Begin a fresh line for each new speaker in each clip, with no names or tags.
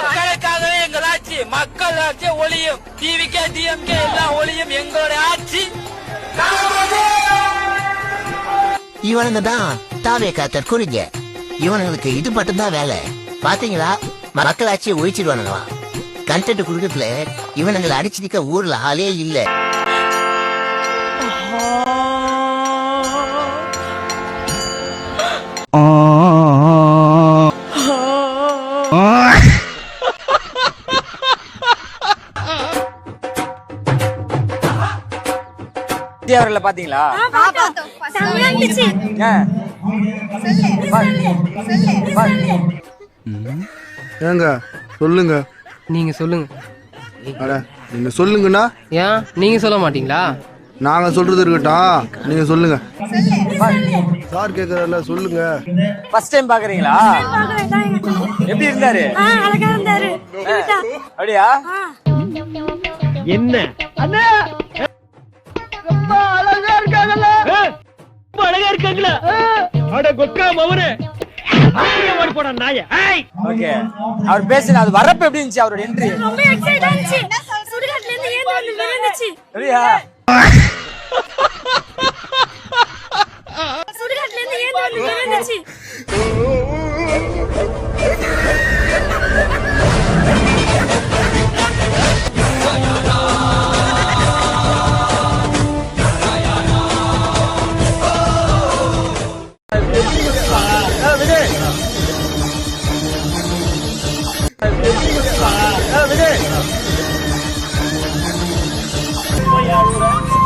மக்களுக்காகவே எங்கள் ஆட்சி, மக்கள் ஆட்சி ஒளியும், டிவிகே டிஎம்கே எல்லாம் ஒளியும் எங்களுடைய ஆட்சி.
இவனுங்க தான் தாவேக்கா தற்கொலைங்க. இவனுங்களுக்கு இது மட்டும்தான் வேலை. பாத்தீங்களா, மக்களாட்சியை ஒழிச்சிடுவானுங்களா. கண்டென்ட் குடுக்கத்துல இவனுங்களை அடிச்சு நிக்க ஊர்ல ஆளே இல்ல.
அவர்களை பாத்தீங்களா?
ஏங்க சொல்லுங்க.
நீங்க சொல்லுங்க.
அட நீங்க சொல்லுங்கண்ணா.
ஏன் நீங்க சொல்ல மாட்டீங்களா?
நாங்க சொல்றது இருக்கட்டும், நீங்க சொல்லுங்க. சார் கேக்குறல சொல்லுங்க.
ஃபர்ஸ்ட் டைம் பாக்குறீங்களா? எப்படி இருந்தாரு?
அழகா இருந்தாரு.
அப்படியா?
என்ன அண்ணா ரொம்ப அழகா இருக்காங்கல்ல? ரொம்ப அழகா இருக்காங்களா? அட கொக்கா மவனே, அப்படியே ஓடி போடா நாயே.
ஓகே, அவர் பேசுன அது வரப்ப எப்படி இருந்துச்சு அவரோட என்ட்ரி?
ரொம்ப எக்ஸைட்டா இருந்துச்சு. சுடுகாட்ல இருந்து ஏந்து வந்து விழுந்துச்சு.
சரியா?
சுடுகாட்ல இருந்து ஏந்து வந்து விழுந்துச்சு.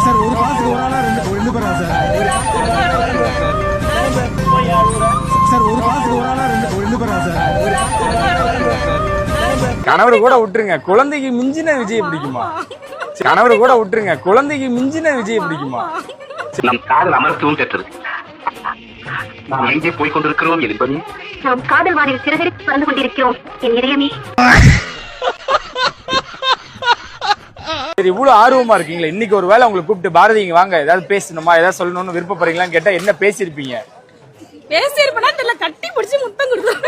சார் ஒரு பாஸுக்கு ஒரு ஆளா ரெண்டு பேரா சார்? சார் ஒரு பாஸுக்கு ஒரு ஆளா ரெண்டு பேரா சார்?
கணவர் கூட விட்டுருங்க, குழந்தைக்கு மிஞ்சின விஜய் பிடிக்குமா? கணவர் கூட விட்டுருங்க, குழந்தைக்கு மிஞ்சின விஜய் பிடிக்குமா?
நம் காதல் அமர்த்துவம் பெற்றது. நாம் எங்கே போய் கொண்டிருக்கிறோம் என்பது
நாம் காதல் வானில் சிறகடித்து பறந்து கொண்டிருக்கிறோம் என் இதயமே.
சரி, இவ்வளவு ஆர்வமா இருக்கீங்களா? இன்னைக்கு ஒரு வேளை உங்களை கூப்பிட்டு பாரதி இங்க வாங்க, ஏதாவது பேசணுமா, ஏதாவது சொல்லணும்னு விருப்பப்படுறீங்களான்னு கேட்டா என்ன பேசியிருப்பீங்க?
பேசியிருப்பனா தெரியல, கட்டி பிடிச்சி முத்தம் கொடுத்தோம்.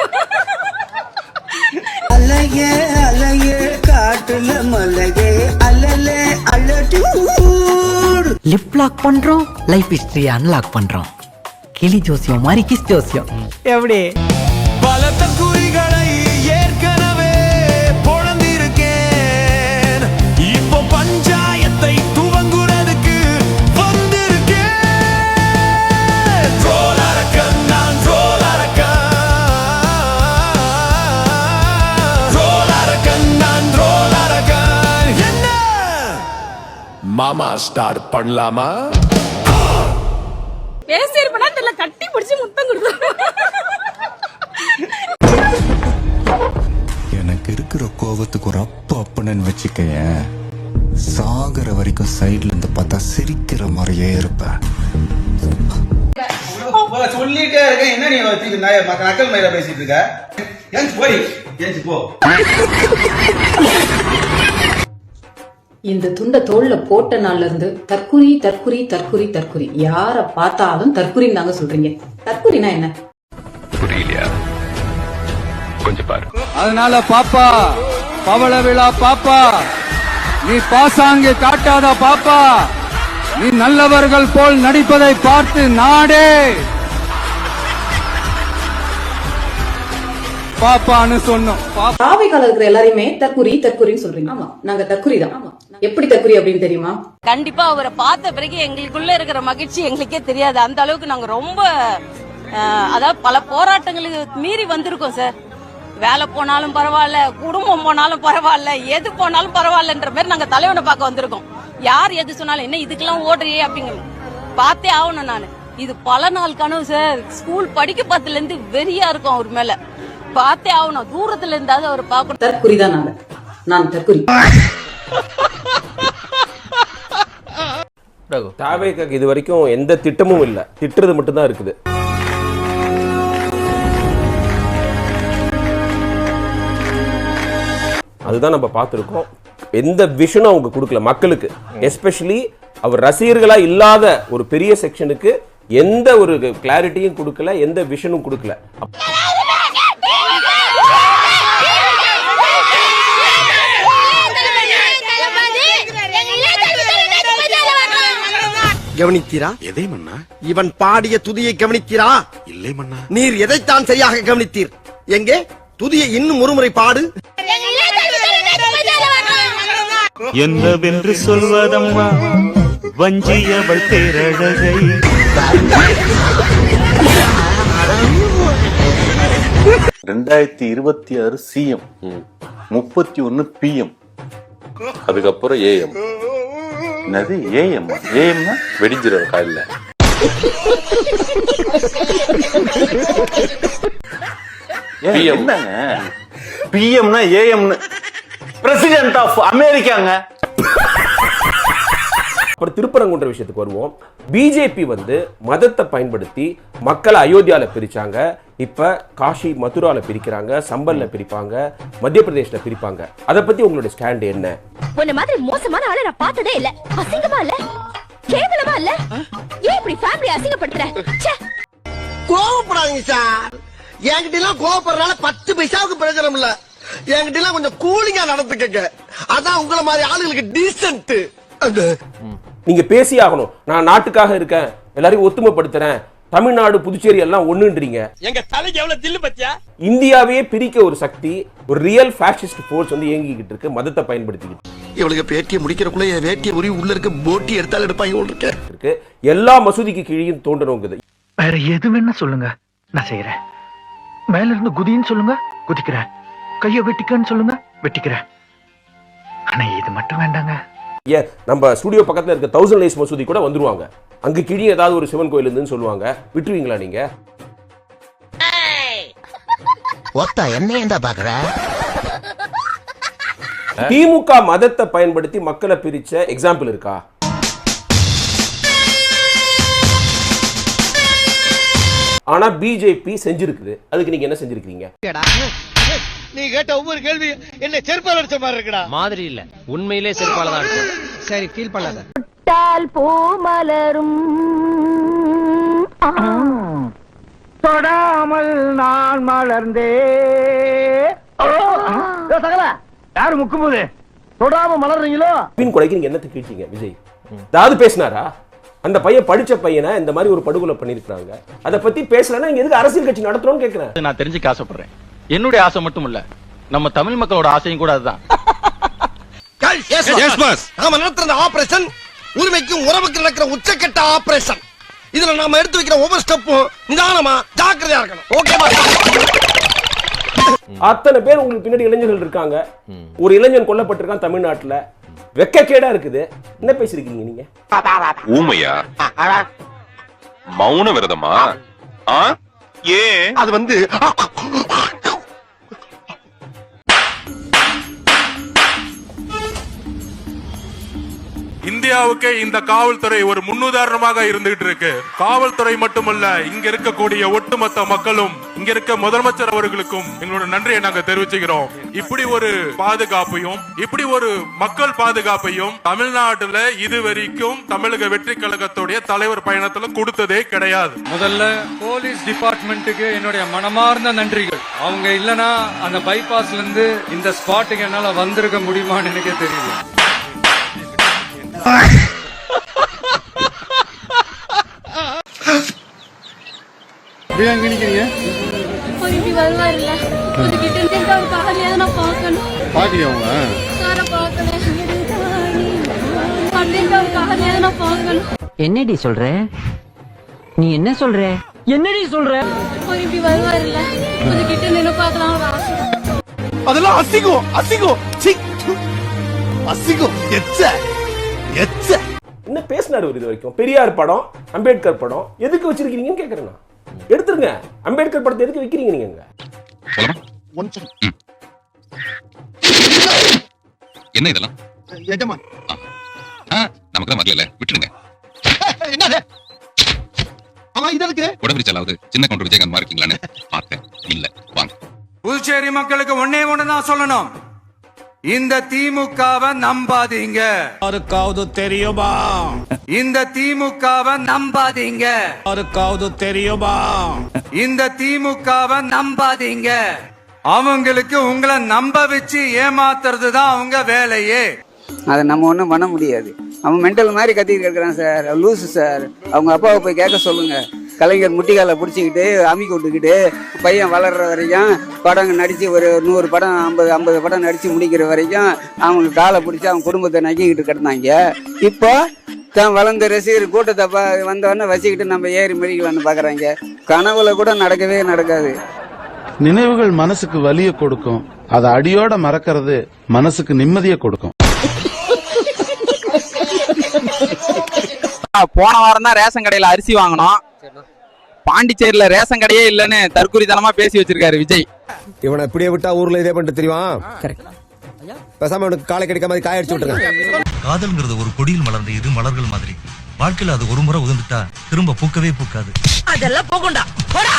அலையே அலையே காட்டுல மலையே அலலே அலடூர்.
லிப் லாக் பண்றோம், லைஃப் ஹிஸ்டரி அன்லாக் பண்றோம். கிளி ஜோசியம் மாதிரி கிஸ் ஜோசியம். எப்படி
பலத்த குறிகளை ஏற்கனவே பொழந்திருக்கேன். இப்போ பஞ்சாயத்தை துவங்குறதுக்கு வந்திருக்கேன். ரோல் அரக்கன் நான், ரோல் அரக்கன். ரோல் அரக்கன் நான், ரோல் அரக்கன். என்ன மாமா ஸ்டார்ட் பண்ணலாமா?
பேசியிருப்பனா தெரியல, கட்டி பிடிச்சி முத்தம் கொடுத்தோம்.
எனக்கு இருக்கிற கோபத்துக்கு ஒரு அப்பன்னு வச்சுக்கேன். சாகர வரைக்கும் சைடுல இருந்து பார்த்தா சிரிக்கிற மாதிரியே இருப்பேன்.
சொல்லிட்டே இருக்கேன், என்ன நீ நக்கல் மயில பேசிட்டு இருக்க? ஏன் போய் ஏன் போ.
இந்த துண்ட தோல்ல போட்ட நாள்ல இருந்து தற்குறி தற்குறி தற்குறி தற்குறி, யார பார்த்தாலும் தற்குறின்னு தாங்க சொல்றீங்க. தற்குறினா என்ன?
புரியலையா? கொஞ்சம் பாரு.
அதனால பாப்பா, பவள விழா பாப்பா, நீ பாசாங்கே காட்டாத பாப்பா. நீ நல்லவர்கள் போல் நடிப்பதை பார்த்து நாடே பாப்பான்னு சொன்னோம்.
காவிகால இருக்கிற எல்லாரையுமே தற்குறி தற்குறின்னு சொல்றீங்க. ஆமா, நாங்க தற்குறி தான். ஆமா, எப்படி தற்குறி அப்படின்னு தெரியுமா?
கண்டிப்பா அவரை பார்த்த பிறகு எங்களுக்குள்ள இருக்கிற மகிழ்ச்சி எங்களுக்கே தெரியாது. அந்த அளவுக்கு நாங்க ரொம்ப அதாவது பல போராட்டங்களுக்கு மீறி வந்திருக்கோம் சார். வேலை போனாலும் பரவாயில்ல, குடும்பம் போனாலும் பரவாயில்ல, எது போனாலும் பரவாயில்லன்ற மாதிரி நாங்க தலைவனை பார்க்க வந்திருக்கோம். யார் எது சொன்னாலும் என்ன இதுக்கெல்லாம் ஓடுறியே அப்படிங்க பார்த்தே ஆகணும். நான் இது பல நாள் கனவு சார். ஸ்கூல் படிக்க பார்த்ததுல இருந்து வெறியா இருக்கும் அவர் மேல. பார்த்தே ஆகணும், தூரத்துல இருந்தாவது அவர் பார்க்கணும்.
தற்குறி தான் நாங்க. நான் தற்குறி.
தாவேக்காக்கு இது வரைக்கும் எந்த திட்டமும் இல்ல, திட்டுறது மட்டும் தான் இருக்குது. அதுதான் நம்ம பார்த்துருக்கோம். எந்த விஷனும் அவங்க கொடுக்கல மக்களுக்கு. எஸ்பெஷலி அவர் ரசிகர்களா இல்லாத ஒரு பெரிய செக்ஷனுக்கு எந்த ஒரு கிளாரிட்டியும் கொடுக்கல, எந்த விஷனும் கொடுக்கல.
கவனித்தீரா?
எதை மன்னா?
இவன் பாடிய துதியை கவனித்தீரா?
இல்லை மன்னா.
நீர் எதைத்தான் சரியாக கவனித்தீர்? எங்கே துதியை இன்னும் ஒருமுறை பாடு.
என்னவென்று சொல்வதம்மா வஞ்சியவள் பேரழகை.
2026 சிஎம், 31 பிஎம், அதுக்கப்புறம் ஏஎம். என்னது ஏஎம்? ஏஎம்னா வெடிஞ்சிட காலையில. என்னங்க பிஎம்னா ஏஎம்னு? President of அமெரிக்காங்க.
அப்புறம் திருப்பரங்குன்ற விஷயத்துக்கு வருவோம். பிஜேபி வந்து மதத்தை பயன்படுத்தி மக்களை அயோத்தியால பிரிச்சாங்க, இப்ப காஷி மதுரால பிரிக்கிறாங்க, சம்பல்ல பிரிப்பாங்க, மத்திய பிரதேஷ்ல பிரிப்பாங்க. அத பத்தி உங்களுடைய ஸ்டாண்ட் என்ன?
உன்ன மாதிரி மோசமான ஆளை நான் பார்த்ததே இல்ல. அசிங்கமா இல்ல? கேவலமா இல்ல? ஏன் இப்படி ஃபேமிலி அசிங்கப்படுத்துற?
கோவப்படாதீங்க சார். என்கிட்ட எல்லாம் கோவப்படுறதுனால 10 பைசாவுக்கு பிரயோஜனம் இல்ல. என்கிட்ட எல்லாம் கொஞ்சம் கூலிங்கா நடந்துக்கங்க. அதான் உங்களை மாதிரி ஆளுங்களுக்கு டீசன்ட்.
நீங்க பேசி ஆகணும். நான் நாட்டுக்காக இருக்கேன், எல்லாரையும் ஒத்துமைப்படுத்துறேன், தமிழ்நாடு புதுச்சேரி எல்லாம் ஒண்ணுன்றீங்க.
எங்க தலைக்கு எவ்வளவு தில்லு பத்தியா?
இந்தியாவே பிரிக்க ஒரு சக்தி, ஒரு ரியல் ஃபாசிஸ்ட் ஃபோர்ஸ் வந்து இயங்கிக்கிட்டு இருக்கு, மதத்தை பயன்படுத்திக்கிட்டு
இவளுக்கு பேட்டியை முடிக்கிறக்குள்ள என் வேட்டியை உரி உள்ள இருக்க போட்டி எடுத்தாலும் எடுப்பாங்க
இருக்கு. எல்லா மசூதிக்கு கீழேயும் தோன்றவங்க.
வேற எது வேணா சொல்லுங்க, நான் செய்யறேன். மேல இருந்து குதின்னு சொல்லுங்க, குதிக்கிறேன். கைய வெட்டிக்கன்னு சொல்லுங்க, வெட்டிக்கிறேன். ஆனா இது மட்டும் வேண்டாங்க.
ஏன் நம்ம ஸ்டுடியோ பக்கத்துல இருக்க 1000 லைஸ் மசூதி கூட வந்துருவாங்க. அங்க கீழே ஏதாவது ஒரு சிவன் கோயில் இருந்துன்னு சொல்லுவாங்க, விட்டுருவீங்களா நீங்க?
ஒத்தா என்ன ஏண்டா பாக்குற?
திமுக மதத்தை பயன்படுத்தி மக்களை பிரிச்ச எக்ஸாம்பிள் இருக்கா? ஆனா பிஜேபி செஞ்சிருக்குது. அதுக்கு நீங்க என்ன செஞ்சிருக்கீங்க?
நீ கேட்ட ஒவ்வொரு கேள்வி என்ன செருப்பால அடிச்ச மாதிரி இருக்குடா.
மாதிரி இல்ல, உண்மையிலே செருப்பால தான் இருக்கு. சரி, ஃபீல் பண்ணாத.
பூ மலரும்
தொடாமல் நான் மலர்ந்தே. சகல யாரு முக்கும்போது தொடாம மலர்றீங்களோ?
பின் கொலைக்கு நீங்க என்னத்துக்கு கேட்டீங்க? விஜய் ஏதாவது பேசினாரா? அந்த பையன் படிச்ச பையனை இந்த மாதிரி ஒரு படுகொலை பண்ணிருக்காங்க, அதை பத்தி பேசலன்னா நீங்க எதுக்கு அரசியல் கட்சி நடத்துறோம்னு கேக்குறேன்.
நான் தெரிஞ்சுக்க ஆசைப்படுறேன். என்னுடைய ஆசை மட்டும் இல்ல, நம்ம தமிழ் மக்களோட ஆசையும் கூட அதுதான்.
நாம நடத்துற ஆபரேஷன் உரிமைக்கும் உறவுக்கு நடக்கிற உச்சக்கட்ட ஆபரேஷன். இதுல நாம எடுத்து வைக்கிற ஒவ்வொரு ஸ்டெப்பும் நிதானமா ஜாக்கிரதையா இருக்கணும். ஓகேவா?
அத்தனை பேர் உங்களுக்கு பின்னாடி இளைஞர்கள் இருக்காங்க. ஒரு இளைஞன் கொல்லப்பட்டிருக்கான் தமிழ்நாட்டுல, வெக்கக்கேடா இருக்குது. என்ன பேசிருக்கீங்க நீங்க?
ஊமையா? மௌன விரதமா? ஏன்?
அது வந்து
இந்தியாவுக்கே இந்த காவல்துறை ஒரு முன்னுதாரணமாக இருந்துகிட்டு இருக்கு. காவல்துறை மட்டுமல்ல, இங்க இருக்கக்கூடிய ஒட்டுமொத்த மக்களும், இங்க இருக்க முதலமைச்சர் அவர்களுக்கும் எங்களோட நன்றியை நாங்க தெரிவிச்சுக்கிறோம். இப்படி ஒரு பாதுகாப்பையும், இப்படி ஒரு மக்கள் பாதுகாப்பையும் தமிழ்நாட்டுல இதுவரைக்கும் தமிழக வெற்றி கழகத்துடைய தலைவர் பயணத்துல கொடுத்ததே கிடையாது. முதல்ல போலீஸ் டிபார்ட்மெண்ட்டுக்கு என்னுடைய மனமார்ந்த நன்றிகள். அவங்க இல்லனா அந்த பைபாஸ்ல இருந்து இந்த ஸ்பாட்டுக்கு என்னால வந்திருக்க முடியுமான்னு எனக்கே தெரியல.
என்னடி சொல்ற? நீ என்ன சொல்ற? என்னடி சொல்ற?
அதெல்லாம் அசிங்கம், அசிங்கம், அசிங்கம்.
என்ன பேசினாரு இது வரைக்கும்? பெரியார் படம், அம்பேத்கர் படம் எதுக்கு வச்சிருக்கீங்கன்னு கேக்குறேன். எடுத்துருங்க. அம்பேத்கர் படத்தை எதுக்கு வைக்கிறீங்க நீங்க?
என்ன இதெல்லாம்? நமக்கு தான் வரல, விட்டுருங்க.
என்னது? ஆமா, இதற்கு
உடம்பு செல்லாவது சின்ன கவுண்டர் விஜயகாந்த் மாதிரி இருக்கீங்களான்னு பார்த்தேன். இல்ல, வாங்க.
புதுச்சேரி மக்களுக்கு ஒன்னே ஒண்ணுதான் சொல்லணும். இந்த திமுகவை நம்பாதீங்க.
யாருக்காவது தெரியுமா?
இந்த திமுகவை நம்பாதீங்க.
யாருக்காவது தெரியுமா?
இந்த திமுகவை நம்பாதீங்க. அவங்களுக்கு உங்களை நம்ப வச்சு ஏமாத்துறது தான் அவங்க வேலையே.
அதை நம்ம ஒண்ணும் பண்ண முடியாது.
அவன் மென்டல் மாதிரி கத்திட்டு இருக்கிறான் சார். லூசு சார். அவங்க அப்பாவை போய் கேட்க சொல்லுங்க. கலைஞர் முட்டிக்கால பிடிச்சிக்கிட்டு அமிக்கி விட்டுக்கிட்டு பையன் வளர்ற வரைக்கும் படம் நடித்து ஒரு 100 படம் 50 படம் நடித்து முடிக்கிற வரைக்கும் அவங்க காலை பிடிச்சி அவங்க குடும்பத்தை நக்கிக்கிட்டு கிடந்தாங்க. இப்போ தான் வளர்ந்த ரசிகர் கூட்டத்தை வந்தவொடனே வச்சுக்கிட்டு நம்ம ஏறி மெடிக்கலான்னு பார்க்குறாங்க. கனவுல கூட நடக்கவே நடக்காது.
நினைவுகள் மனசுக்கு வலிய கொடுக்கும், அதை அடியோட மறக்கிறது மனசுக்கு நிம்மதியை கொடுக்கும்.
போன வாரம் தான் ரேஷன் கடையில அரிசி வாங்கணும். பாண்டிச்சேரியில ரேஷன் கடையே இல்லன்னு தற்குறித்தனமா பேசி வச்சிருக்காரு விஜய்.
இவனை இப்படியே விட்டா ஊர்ல இதே பண்ணிட்டு தெரியுமா? பேசாம அவனுக்கு காலை கிடைக்காம மாதிரி காய அடிச்சு விட்டுருங்க.
காதல்ங்கிறது ஒரு கொடியில் மலர்ந்த இரு மலர்கள் மாதிரி. வாழ்க்கையில அது ஒரு முறை உதிர்ந்துட்டா திரும்ப பூக்கவே பூக்காது.
அதெல்லாம் போகண்டா போடா.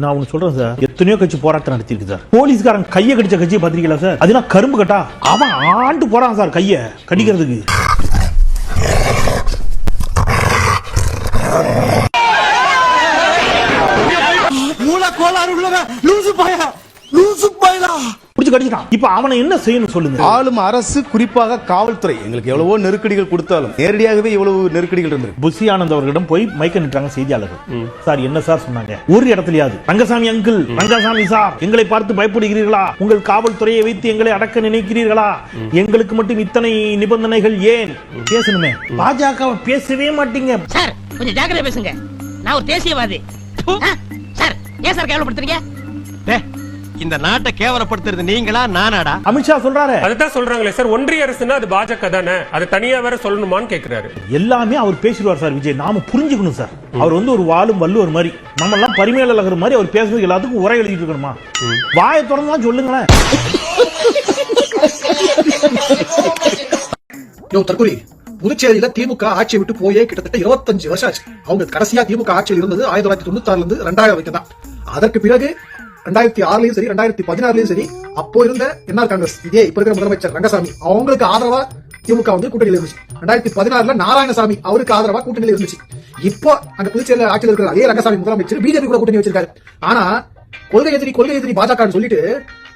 நான் ஒண்ணு சொல்றேன் சார், எத்தனையோ கட்சி போராட்டம் நடத்திருக்கு சார். போலீஸ்காரன் கையை கடிச்ச கட்சியை பாத்திருக்கீங்களா சார்? அதெல்லாம் கரும்பு கட்டா அவன் ஆண்டு போறான் சார் கைய கடிக்கிறதுக்கு. இப்ப அவனை என்ன செய்யணும் சொல்லுங்க.
ஆளும் அரசு, குறிப்பாக காவல்துறை எங்களுக்கு எவ்வளவோ நெருக்கடிகள் கொடுத்தாலும் நேரடியாகவே இவ்வளவு நெருக்கடிகள் இருந்திருக்கு.
புஷி ஆனந்த் அவர்களிடம் போய் மைக்க நிட்டாங்க செய்தியாளர்கள். சார் என்ன சார் சொன்னாங்க? ஒரு இடத்துலயாவது ரங்கசாமி அங்கிள், ரங்கசாமி சார், எங்களை பார்த்து பயப்படுகிறீர்களா? உங்கள் காவல்துறையை வைத்து எங்களை அடக்க நினைக்கிறீர்களா? எங்களுக்கு மட்டும் இத்தனை நிபந்தனைகள் ஏன்? பேசணுமே. பாஜக பேசவே மாட்டீங்க
சார். கொஞ்சம் ஜாக்கிரதை பேசுங்க. நான் ஒரு தேசியவாதி சார். ஏன் சார் கேவலப்படுத்துறீங்க? இந்த நாட்டை கேவலப்படுத்துறது நீங்களா நானாடா?
அமித்ஷா சொல்றாரு.
அதுதான் சொல்றாங்களே சார், ஒன்றிய அரசுனா அது பாஜக தானே, அது தனியா வேற சொல்லணுமான்னு கேக்குறாரு.
எல்லாமே அவர் பேசிடுவார் சார் விஜய். நாம புரிஞ்சுக்கணும் சார். அவர் ஒரு வாலும் வள்ளுவர் மாதிரி, நம்ம எல்லாம் பரிமேலழகர் மாதிரி அவர் பேசுறது எல்லாத்துக்கும் உரை எழுதிட்டு இருக்கணுமா? வாயை திறந்து சொல்லுங்களேன்.
தற்கொலை புதுச்சேரியில திமுக ஆட்சியை விட்டு போயே கிட்டத்தட்ட 25 வருஷம் ஆச்சு. அவங்க கடைசியா திமுக ஆட்சியில் இருந்தது 1996 இருந்து 2000 வரைக்கும் தான். அதற்கு பிறகு 2006லயும் சரி 2016லயும் சரி அப்போ இருந்த என்ஆர் காங்கிரஸ், இதே இப்ப இருக்கிற முதலமைச்சர் ரங்கசாமி, அவங்களுக்கு ஆதரவா திமுக கூட்டணியில் இருந்துச்சு. 2016ல நாராயணசாமி அவருக்கு ஆதரவா கூட்டணியில் இருந்துச்சு. இப்போ அங்க புதுச்சேரியில ஆட்சியில் இருக்கிற அதே ரங்கசாமி முதலமைச்சர் பிஜேபி கூட கூட்டணி வச்சிருக்காரு. ஆனா கொள்கை எதிரி பாஜக சொல்லிட்டு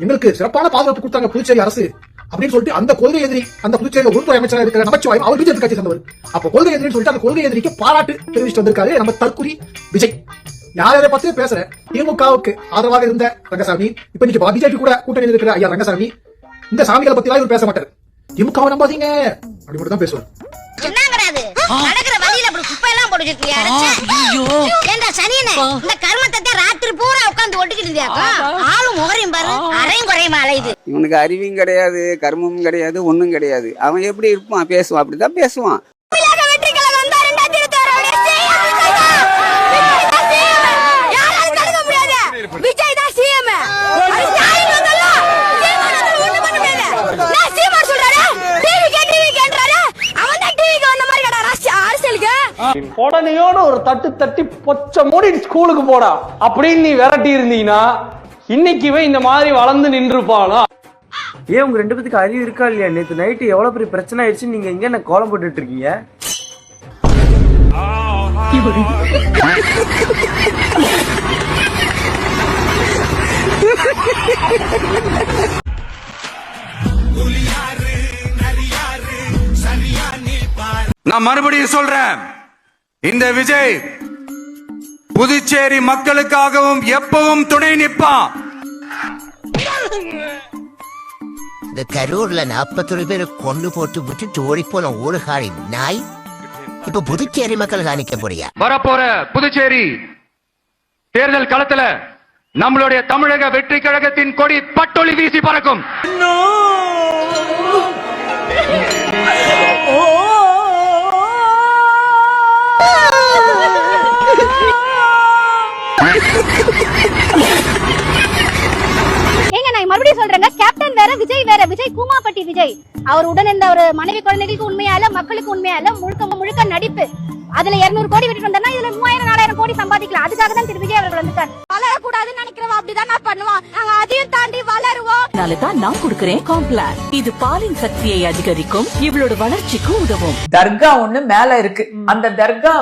எங்களுக்கு சிறப்பான பாதுகாப்பு கொடுத்தாங்க புதுச்சேரி அரசு அப்படின்னு சொல்லிட்டு அந்த கொள்கை எதிரி, அந்த புதுச்சேரியில் உள்துறை அமைச்சராக இருக்கிற நமச்சிவாயம், அவர் பிஜேபி கட்சி சேர்ந்தவர். அப்ப கொள்கை எதிரின்னு சொல்லிட்டு அந்த கொள்கை எதிரிக்கு பாராட்டு தெரிவிச்சுட்டு வந்திருக்காரு நம்ம தற்குறி விஜய். யாரை பத்தி பேசுற? திமுகவுக்கு ஆதரவாக இருந்த ரங்கசாமி, இப்ப இன்னைக்கு பிஜேபி கூட கூட்டணியில் இருக்கிற ஐயா ரங்கசாமி, இந்த சாமிகளை பத்தி எல்லாம் பேச மாட்டாரு. திமுகவை நம்பாதீங்க அப்படி மட்டும் தான் பேசுவார்.
இவனுக்கு அறிவும் கிடையாது, கர்மமும் கிடையாது, ஒண்ணும் கிடையாது. அவன் எப்படி இருப்பான், பேசுவான், அப்படிதான் பேசுவான்.
விஜய் தான் சிஎம்.
உடனேயோட ஒரு தட்டு தட்டி பொச்ச மூடி ஸ்கூலுக்கு போடா அப்படின்னு நீ விரட்டி இருந்தீங்கன்னா இன்னைக்குவே இந்த மாதிரி வளர்ந்து நின்றுப்பானா?
ஏன் உங்க 2 பேத்துக்கு அறிவு இருக்கா இல்லையா? நேத்து நைட்டு எவ்வளவு பெரிய பிரச்சனை ஆயிடுச்சு, நீங்க எங்க என்ன கோலம் போட்டுட்டு இருக்கீங்க?
நான் மறுபடியும் சொல்றேன், இந்த விஜய் புதுச்சேரி மக்களுக்காகவும் எப்பவும் துணை நிற்பான்.
இந்த கரூர்ல 41 பேரை கொண்டு போட்டு விட்டு ஓடி போன ஊருகாரி நாய் இப்ப புதுச்சேரி மக்கள் காணிக்க போறியா?
வரப்போற புதுச்சேரி தேர்தல் களத்துல நம்மளுடைய தமிழக வெற்றி கழகத்தின் கொடி பட்டொளி வீசி பறக்கும்.
ஏங்க நான் மறுபடியும் சொல்றேங்க, கேப்டன் வேற, விஜய் வேற. விஜய் கூமாப்பட்டி விஜய். அவர் உடன் இருந்த ஒரு மனைவி குழந்தைகளுக்கு உண்மையா இல்ல, மக்களுக்கு உண்மையா இல்ல, முழுக்க நடிப்பு. அதுல 200 கோடி விட்டுட்டு வந்தா இதுல 3000-4000 கோடி சம்பாதிக்கலாம். அதுக்காக தான் திரு விஜய் அவர்கள் வந்துட்டார். வளரக்கூடாதுன்னு நினைக்கிறவா அப்படிதான் நான் பண்ணுவான். நாங்க அதையும் தாண்டி வளருவோம்.
தான் நான் கொடுக்கிறேன் காம்ப்ளான். இது பாலின் சக்தியை அதிகரிக்கும், இவளோட வளர்ச்சிக்கு உதவும்.
தர்கா ஒண்ணு மேல இருக்கு. அந்த தர்கா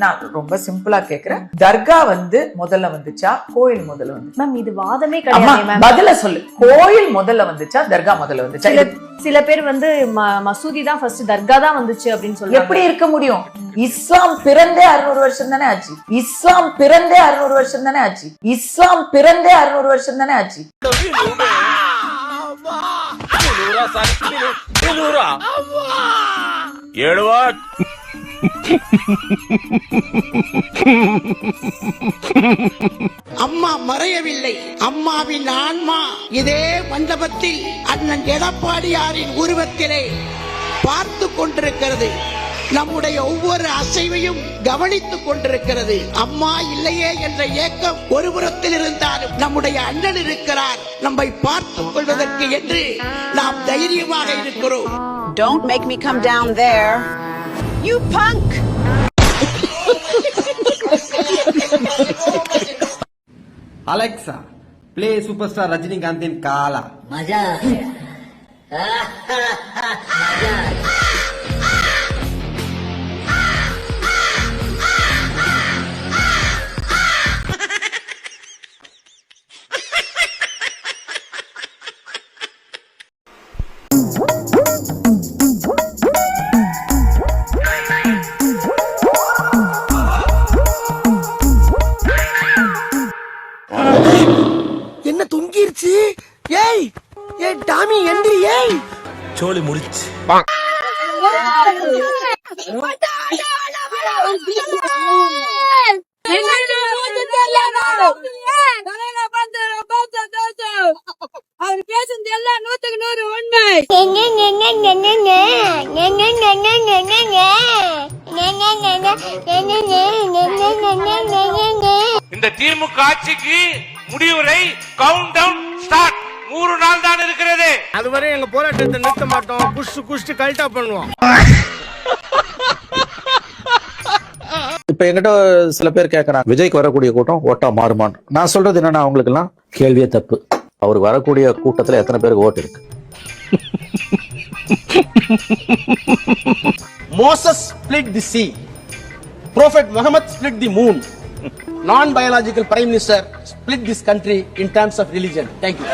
நான் ரொம்ப சிம்பிளா கேக்குறேன், தர்கா முதல்ல வந்துச்சா கோயில் முதல்ல வந்து?
மேம் இது வாதமே கிடையாது மேம்.
பதில சொல்லு. கோயில் முதல்ல வந்துச்சா தர்கா முதல்ல வந்துச்சா?
சில பேர் மசூதி தான் ஃபர்ஸ்ட், தர்கா தான் வந்துச்சு அப்படின்னு சொல்றாங்க.
எப்படி இருக்க முடியும்? இஸ்லாம் பிறந்தே 600 வருஷம் தானே ஆச்சு. இஸ்லாம் பிறந்தே 600 வருஷம் தானே ஆச்சு. இஸ்லாம் பிறந்தே 600 வருஷம் தானே ஆச்சு.
அம்மா மறையவில்லை. அம்மாவின் ஆன்மா இதே மண்டபத்தில் அண்ணன் எடப்பாடியாரின் உருவத்திலே பார்த்து கொண்டிருக்கிறது. நம்முடைய ஒவ்வொரு அசைவையும் கவனித்துக் கொண்டிருக்கிறது. அம்மா இல்லையே என்ற ஏக்கம் ஒரு புறத்தில் இருந்தாலும் நம்முடைய அண்ணன் இருக்கிறார் நம்மை பார்த்துக் கொள்வதற்கு என்று நாம் தைரியமாக இருக்கிறோம்.
Don't make me come down there, you punk.
Alexa, play super star ரஜினிகாந்தின் காலா. மஜா என்ன தொங்கிருச்சு? ஏய் ஏய் டாமி எந்திரி. ஏய்
சோலி முடிச்சு.
அவர் பேசுறது எல்லாம் 100க்கு 100 உண்மை.
இந்த திமுக ஆட்சிக்கு முடிவுரை கவுண்ட் டவுன் ஸ்டார்ட். 100 நாள் தான் இருக்கிறது.
அதுவரை எங்க போராட்டத்தை நிறுத்த மாட்டோம். குஷ்டு கல்ட்டா பண்ணுவோம்.
இப்ப என்கிட்ட சில பேர் கேட்கறாங்க, விஜய்க்கு வரக்கூடிய கூட்டம் ஓட்டா மாறுமான்னு. நான் சொல்றது என்னன்னா, அவங்களுக்கு எல்லாம் கேள்வியே தப்பு. அவருக்கு வரக்கூடிய கூட்டத்துல எத்தனை பேருக்கு ஓட்டு இருக்கு?
Moses split the sea. Prophet Muhammad split the moon. Non-biological prime minister split this country in terms of religion. Thank you.